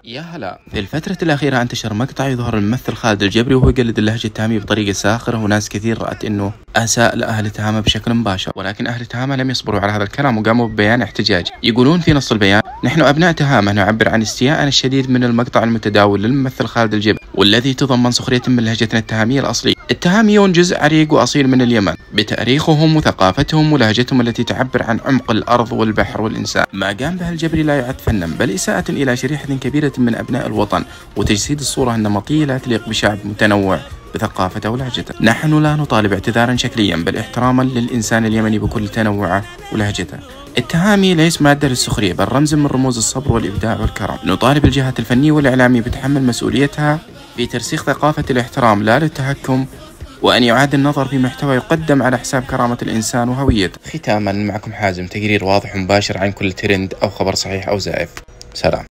يا هلا. في الفترة الأخيرة انتشر مقطع يظهر الممثل خالد الجبري وهو يقلد اللهجة التهامية بطريقة ساخرة، وناس كثير رأت إنه أساء لأهل تهامة بشكل مباشر، ولكن أهل تهامة لم يصبروا على هذا الكلام وقاموا ببيان احتجاجي. يقولون في نص البيان: نحن أبناء تهامة نعبر عن استيائنا الشديد من المقطع المتداول للممثل خالد الجبري، والذي تضمن سخرية من لهجتنا التهامية الأصلية. التهاميون جزء عريق وأصيل من اليمن بتاريخهم وثقافتهم ولهجتهم التي تعبر عن عمق الأرض والبحر والإنسان. ما قام به الجبري لا يعد فنا، بل إساءة إلى شريحة كبيرة من أبناء الوطن، وتجسيد الصورة النمطية لا تليق بشعب متنوع بثقافته ولهجته. نحن لا نطالب اعتذارا شكليا، بل احتراما للإنسان اليمني بكل تنوعه ولهجته. التهامي ليس مادة للسخرية، بل رمز من رموز الصبر والإبداع والكرم. نطالب الجهات الفنية والإعلامية بتحمل مسؤوليتها في ترسيخ ثقافة الاحترام لا للتهكم، وأن يعاد النظر في محتوى يقدم على حساب كرامة الإنسان وهويته. ختاما، معكم حازم، تقرير واضح ومباشر عن كل ترند أو خبر صحيح أو زائف. سلام.